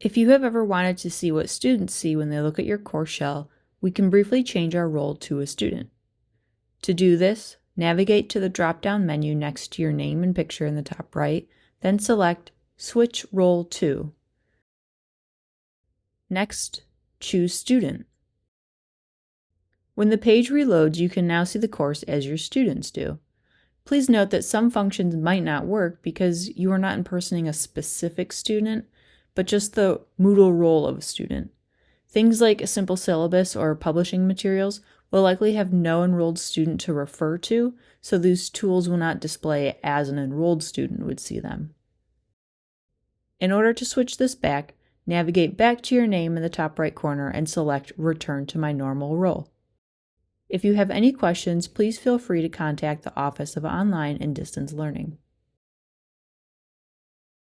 If you have ever wanted to see what students see when they look at your course shell, we can briefly change our role to a student. To do this, navigate to the drop-down menu next to your name and picture in the top right, then select Switch Role to. Next, choose Student. When the page reloads, you can now see the course as your students do. Please note that some functions might not work because you are not impersonating a specific student, but just the Moodle role of a student. Things like a simple syllabus or publishing materials will likely have no enrolled student to refer to, so these tools will not display as an enrolled student would see them. In order to switch this back, navigate back to your name in the top right corner and select Return to my normal role. If you have any questions, please feel free to contact the Office of Online and Distance Learning.